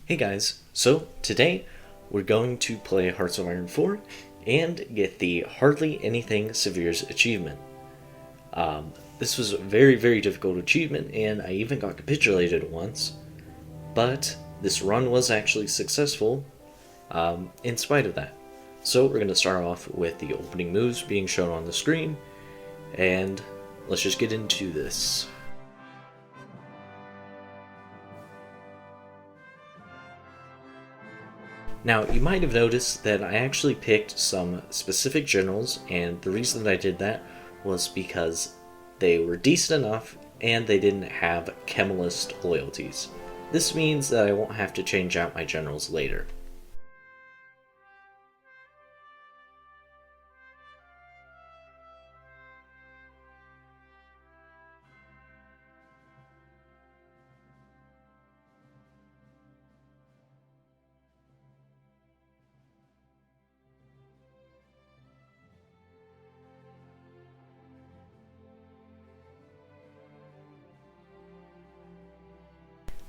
Hey guys, so today we're going to play Hearts of Iron 4 and get the Hardly Anything Sevres achievement. This was a very difficult achievement and I even got capitulated once, but this run was actually successful in spite of that. So we're going to start off with the opening moves being shown on the screen, and let's just get into this. Now, you might have noticed that I actually picked some specific generals, and the reason that I did that was because they were decent enough and they didn't have Kemalist loyalties. This means that I won't have to change out my generals later.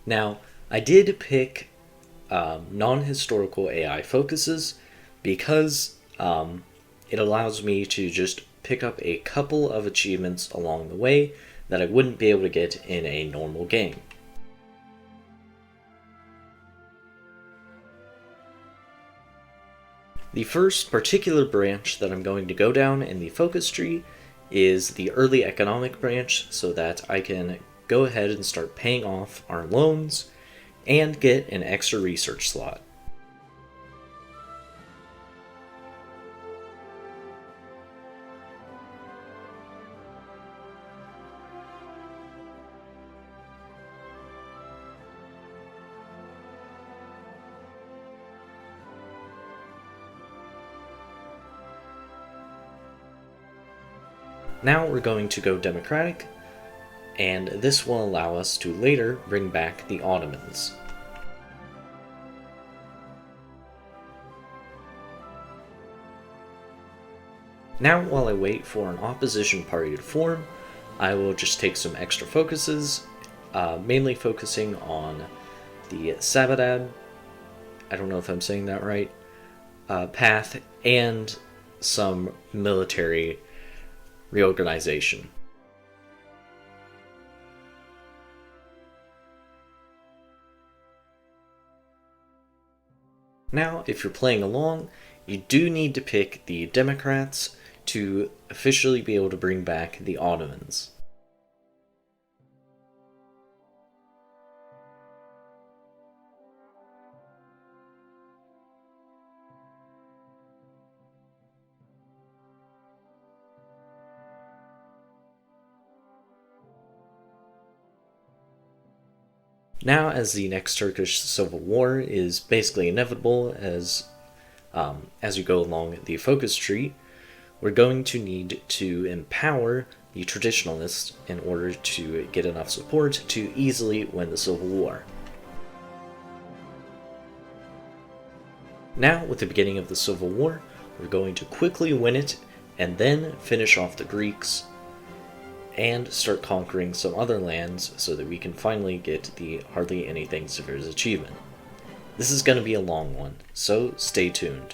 Now, I did pick non-historical AI focuses because it allows me to just pick up a couple of achievements along the way that I wouldn't be able to get in a normal game. The first particular branch that I'm going to go down in the focus tree is the early economic branch, so that I can go ahead and start paying off our loans and get an extra research slot. Now we're going to go democratic, and this will allow us to later bring back the Ottomans. Now, while I wait for an opposition party to form, I will just take some extra focuses, mainly focusing on the Sabadad, I don't know if I'm saying that right, path, and some military reorganization. Now, if you're playing along, you do need to pick the Democrats to officially be able to bring back the Ottomans. Now, as the next Turkish civil war is basically inevitable as you go along the focus tree, we're going to need to empower the traditionalists in order to get enough support to easily win the civil war. Now, with the beginning of the civil war, we're going to quickly win it and then finish off the Greeks and start conquering some other lands so that we can finally get the Hardly Anything Sevres achievement. This is going to be a long one, so stay tuned.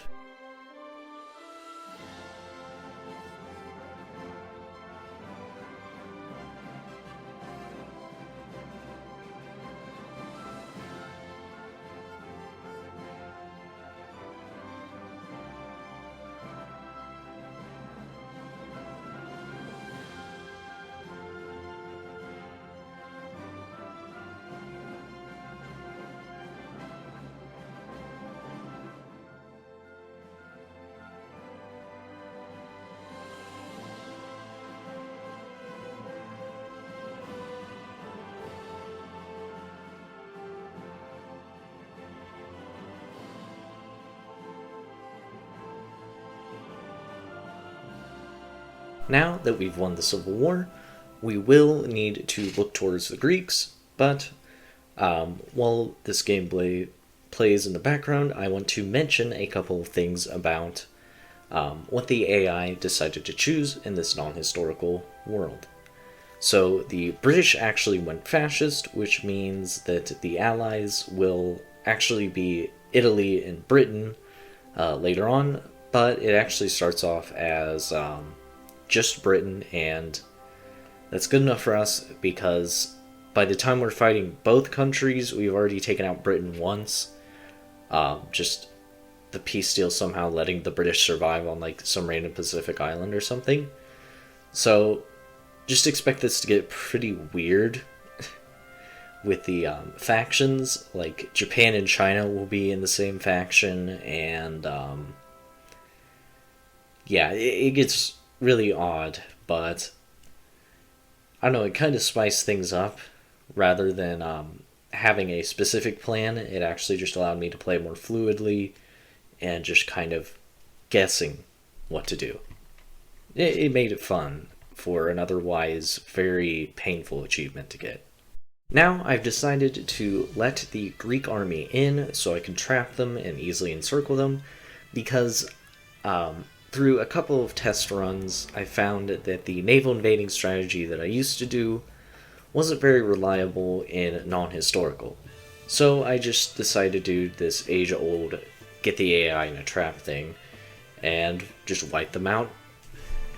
Now that we've won the Civil War, we will need to look towards the Greeks, but while this gameplay plays in the background, I want to mention a couple of things about what the AI decided to choose in this non-historical world. So the British actually went fascist, which means that the Allies will actually be Italy and Britain later on, but it actually starts off as just Britain, and that's good enough for us because by the time we're fighting both countries, we've already taken out Britain once. Just the peace deal somehow letting the British survive on like some random Pacific island or something. So just expect this to get pretty weird with the factions. Like Japan and China will be in the same faction, and yeah, it gets really odd, but I don't know, it kind of spiced things up rather than having a specific plan. It actually just allowed me to play more fluidly and just kind of guessing what to do. It made it fun for an otherwise very painful achievement to get. Now I've decided to let the Greek army in so I can trap them and easily encircle them, because through a couple of test runs I found that the naval invading strategy that I used to do wasn't very reliable in non-historical. So I just decided to do this age-old get the AI in a trap thing and just wipe them out,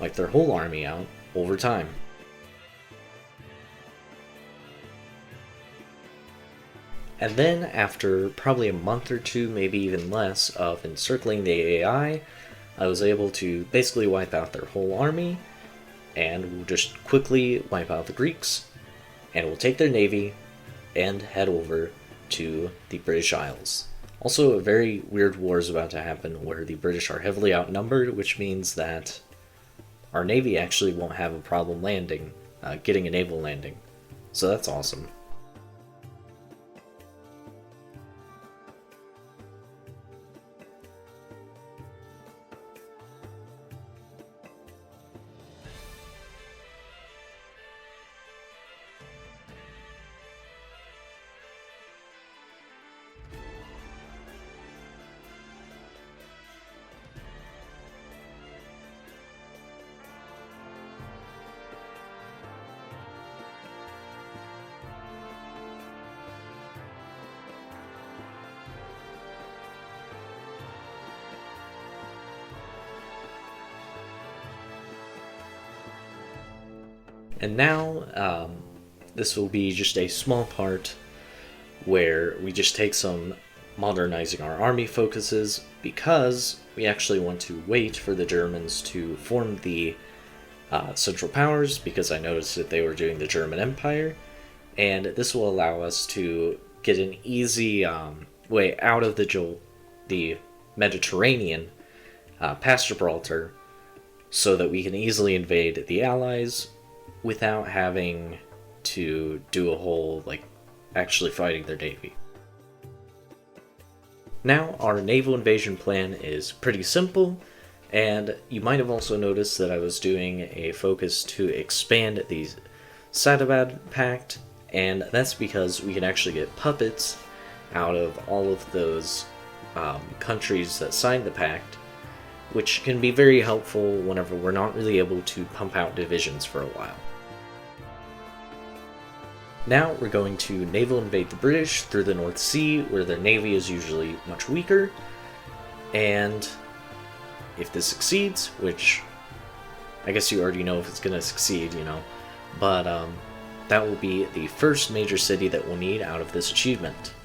wipe their whole army out over time. And then, after probably a month or two, maybe even less, of encircling the AI, I was able to basically wipe out their whole army, and we'll just quickly wipe out the Greeks, and we'll take their navy and head over to the British Isles. Also, a very weird war is about to happen where the British are heavily outnumbered, which means that our navy actually won't have a problem landing, getting a naval landing. So that's awesome. And now, this will be just a small part where we just take some modernizing our army focuses, because we actually want to wait for the Germans to form the Central Powers, because I noticed that they were doing the German Empire, and this will allow us to get an easy way out of the Mediterranean past Gibraltar, so that we can easily invade the Allies without having to do a whole, like, actually fighting their navy. Now, our naval invasion plan is pretty simple, and you might have also noticed that I was doing a focus to expand the Setbacks Pact, and that's because we can actually get puppets out of all of those countries that signed the pact, which can be very helpful whenever we're not really able to pump out divisions for a while. Now we're going to naval invade the British through the North Sea, where their navy is usually much weaker, and if this succeeds, which I guess you already know if it's going to succeed, but that will be the first major city that we'll need out of this achievement.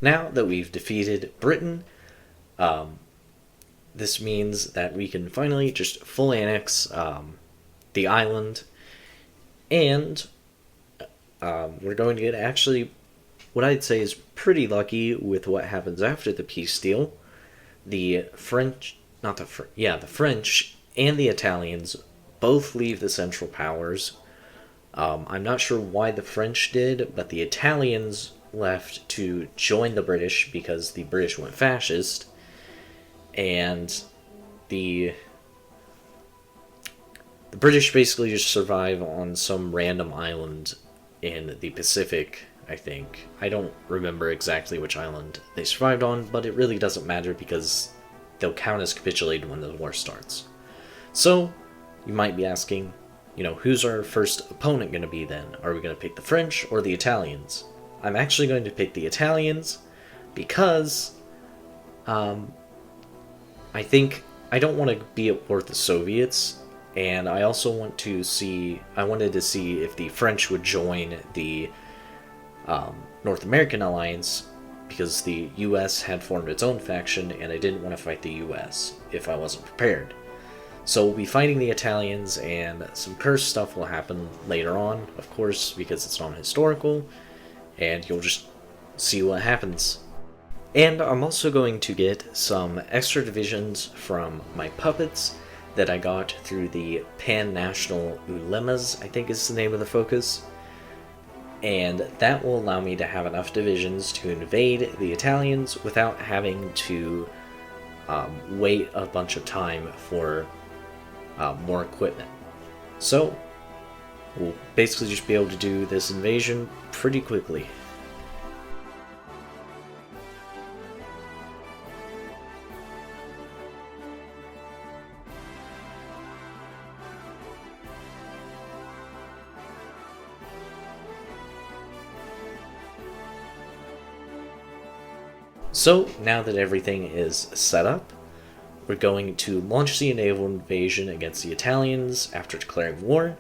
now that we've defeated Britain, this means that we can finally just full annex the island, and we're going to get actually what I'd say is pretty lucky with what happens after the peace deal. The French, not the French, yeah, the French and the Italians both leave the Central Powers. I'm not sure why the French did, but the Italians left to join the British because the British went fascist, and the British basically just survive on some random island in the Pacific, I think. I don't remember exactly which island they survived on, but it really doesn't matter because they'll count as capitulated when the war starts. So, you might be asking, who's our first opponent going to be then? Are we going to pick the French or the Italians? I'm actually going to pick the Italians because I think I don't want to be at war with the Soviets, and I also wanted to see if the French would join the North American alliance, because the US had formed its own faction, and I didn't want to fight the US if I wasn't prepared. So we'll be fighting the Italians, and some cursed stuff will happen later on, of course, because it's non-historical, and you'll just see what happens. And I'm also going to get some extra divisions from my puppets that I got through the Pan-National Ulemas, I think is the name of the focus. And that will allow me to have enough divisions to invade the Italians without having to wait a bunch of time for more equipment. So, we'll basically just be able to do this invasion pretty quickly. So, now that everything is set up, we're going to launch the naval invasion against the Italians after declaring war,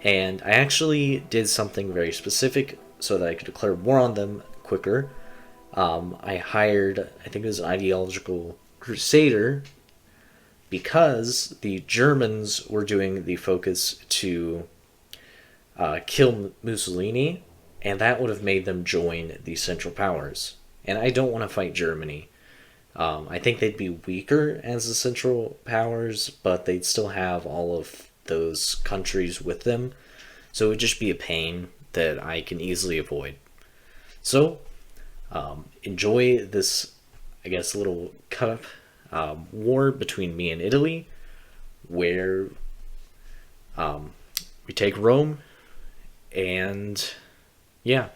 and I actually did something very specific so that I could declare war on them quicker. I hired, I think it was an ideological crusader, because the Germans were doing the focus to kill Mussolini, and that would have made them join the Central Powers. And I don't want to fight Germany. I think they'd be weaker as the Central Powers, but they'd still have all of those countries with them. So it would just be a pain that I can easily avoid. So, enjoy this, I guess, little cut-up war between me and Italy, where we take Rome, and yeah.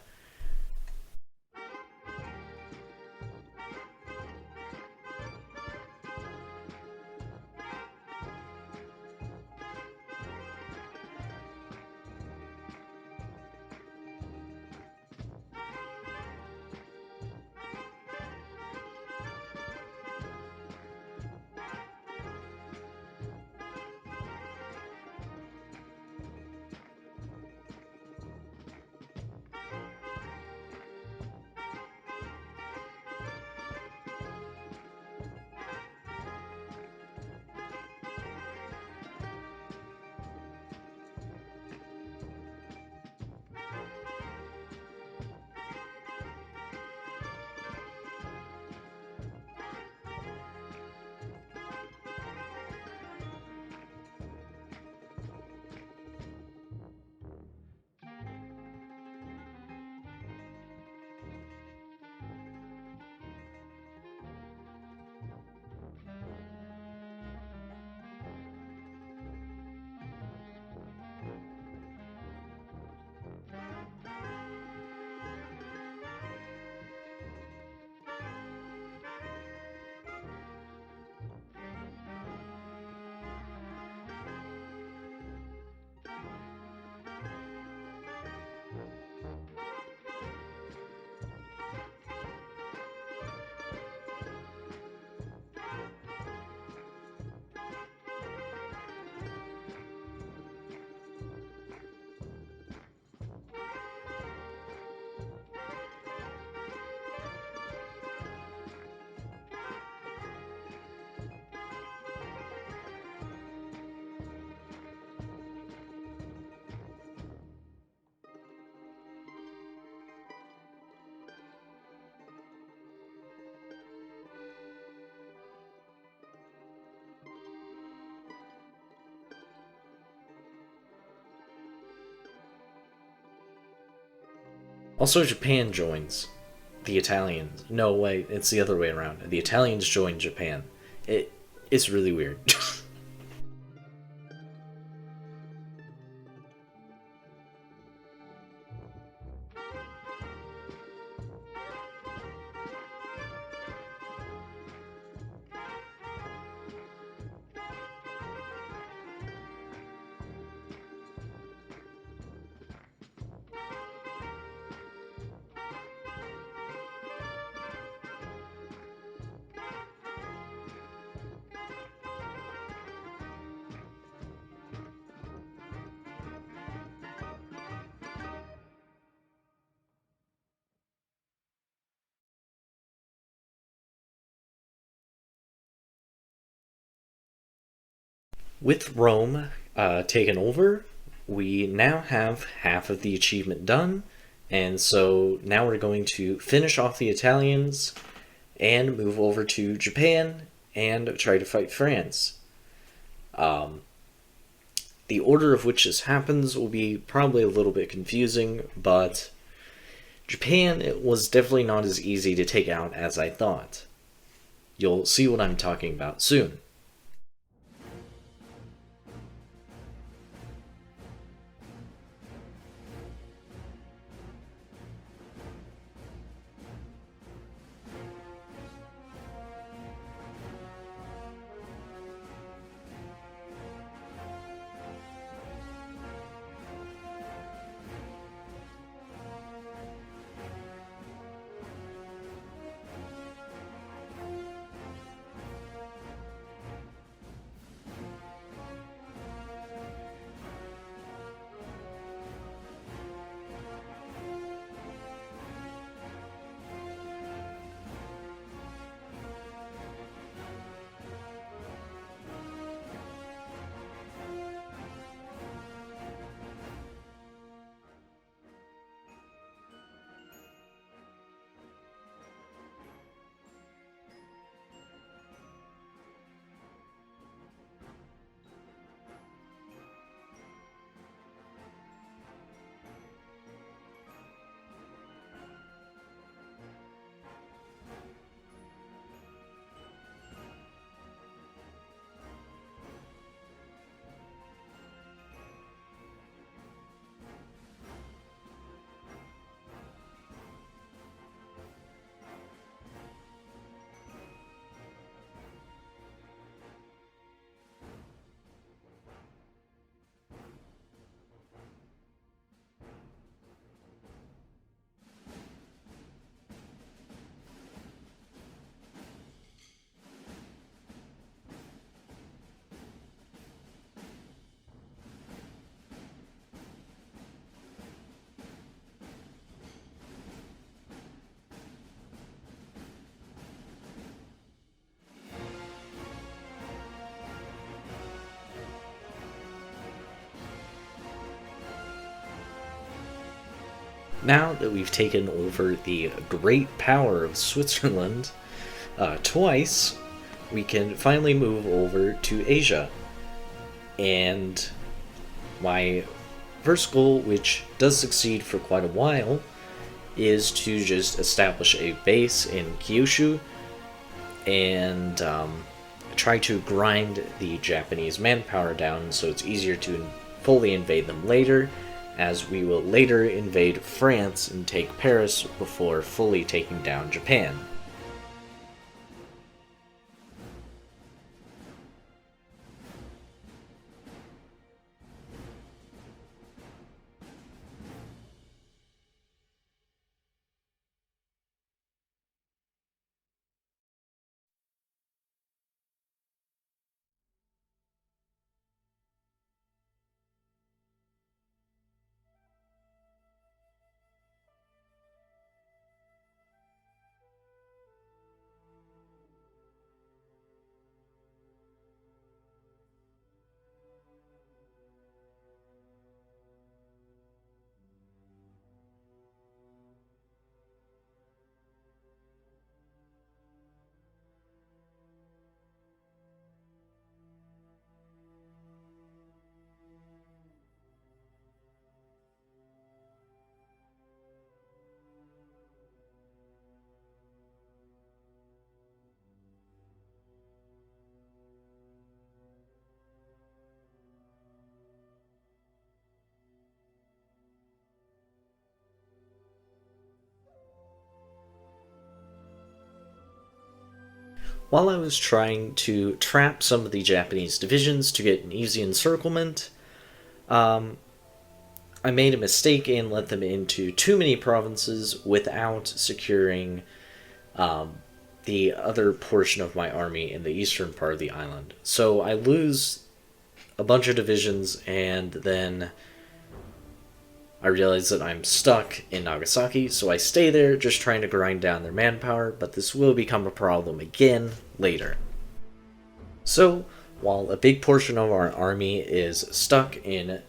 Also, Japan joins the Italians. No, wait, it's the other way around. The Italians join Japan. It's really weird. With Rome taken over, we now have half of the achievement done, and so now we're going to finish off the Italians and move over to Japan and try to fight France. The order of which this happens will be probably a little bit confusing, but Japan was definitely not as easy to take out as I thought. You'll see what I'm talking about soon. Now that we've taken over the great power of Switzerland twice, we can finally move over to Asia. And my first goal, which does succeed for quite a while, is to just establish a base in Kyushu and try to grind the Japanese manpower down so it's easier to fully invade them later, as we will later invade France and take Paris before fully taking down Japan. while I was trying to trap some of the Japanese divisions to get an easy encirclement, I made a mistake and let them into too many provinces without securing the other portion of my army in the eastern part of the island. So I lose a bunch of divisions, and then I realize that I'm stuck in Nagasaki, so I stay there just trying to grind down their manpower, but this will become a problem again later. So, while a big portion of our army is stuck in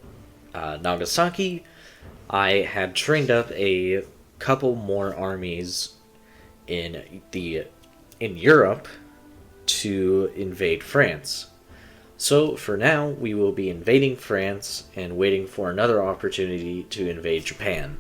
Nagasaki, I had trained up a couple more armies in Europe to invade France. So for now, we will be invading France and waiting for another opportunity to invade Japan.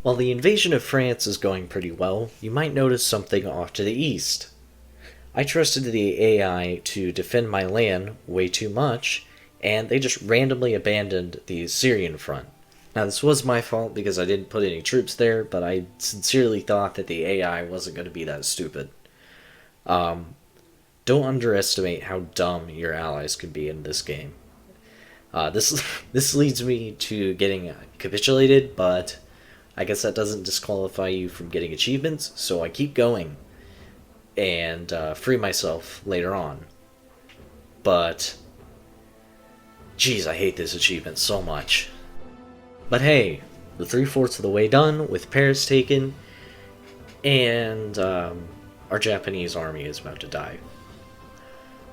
While the invasion of France is going pretty well, you might notice something off to the east. I trusted the AI to defend my land way too much, and they just randomly abandoned the Syrian front. Now, this was my fault because I didn't put any troops there, but I sincerely thought that the AI wasn't going to be that stupid. Don't underestimate how dumb your allies could be in this game. This leads me to getting capitulated, but I guess that doesn't disqualify you from getting achievements, so I keep going and free myself later on. But, geez, I hate this achievement so much. But hey, we're 3/4 of the way done with Paris taken, and our Japanese army is about to die.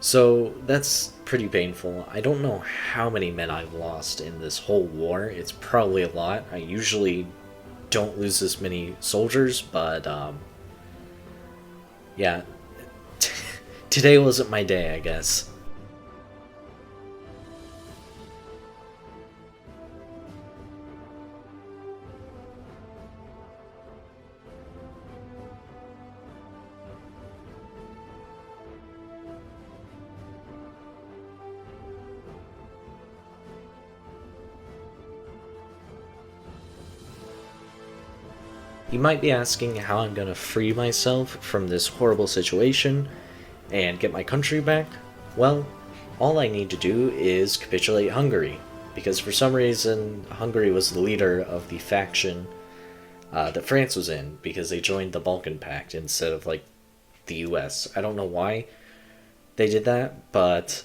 So that's pretty painful. I don't know how many men I've lost in this whole war. It's probably a lot. I usually don't lose this many soldiers, but yeah, today wasn't my day, I guess. You might be asking how I'm going to free myself from this horrible situation and get my country back. Well, all I need to do is capitulate Hungary, because for some reason Hungary was the leader of the faction that France was in, because they joined the Balkan Pact instead of like the US. I don't know why they did that, but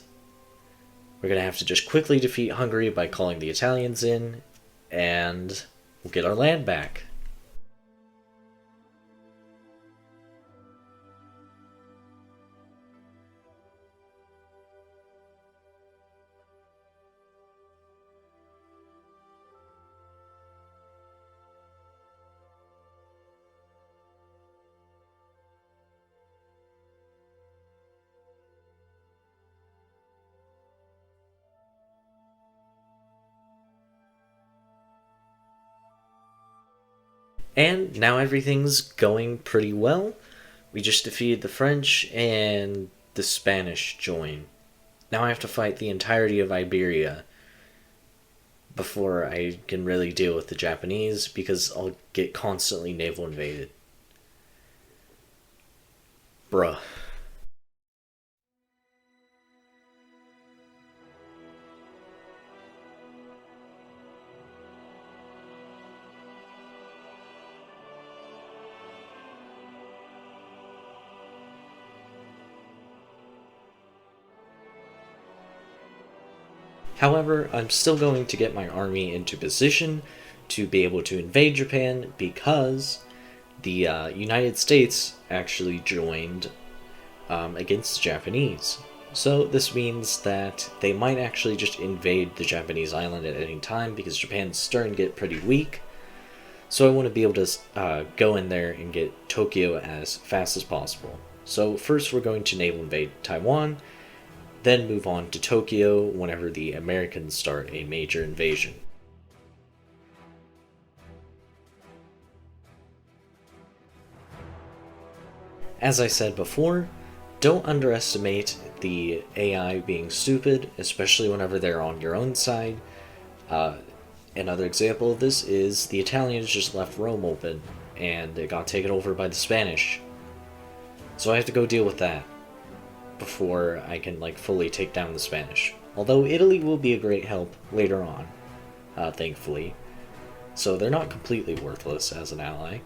we're going to have to just quickly defeat Hungary by calling the Italians in, and we'll get our land back. And now everything's going pretty well. We just defeated the French, and the Spanish join. Now I have to fight the entirety of Iberia before I can really deal with the Japanese, because I'll get constantly naval invaded. Bruh. However, I'm still going to get my army into position to be able to invade Japan, because the United States actually joined against the Japanese. So this means that they might actually just invade the Japanese island at any time, because Japan's starting to get pretty weak. So I want to be able to go in there and get Tokyo as fast as possible. So first we're going to naval invade Taiwan, then move on to Tokyo whenever the Americans start a major invasion. As I said before, don't underestimate the AI being stupid, especially whenever they're on your own side. Another example of this is the Italians just left Rome open, and it got taken over by the Spanish. So I have to go deal with that before I can fully take down the Spanish. Although Italy will be a great help later on, thankfully. So they're not completely worthless as an ally.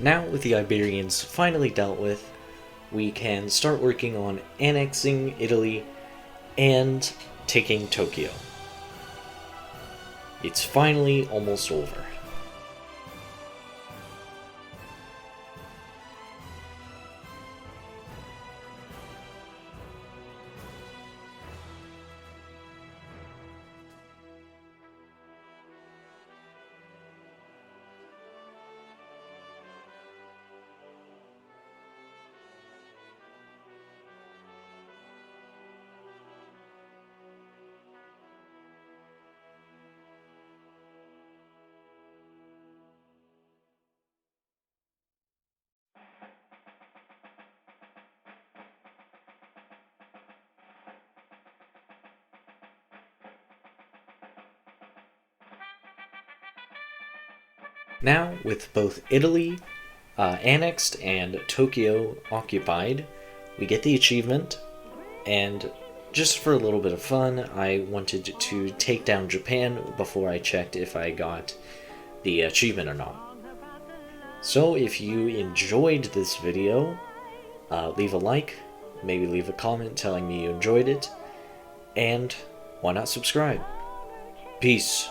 Now, with the Iberians finally dealt with, we can start working on annexing Italy and taking Tokyo. It's finally almost over. Now, with both Italy annexed and Tokyo occupied, we get the achievement, and just for a little bit of fun, I wanted to take down Japan before I checked if I got the achievement or not. So if you enjoyed this video, leave a like, maybe leave a comment telling me you enjoyed it, and why not subscribe? Peace.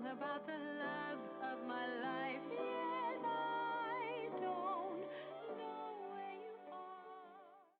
song about the love of my life.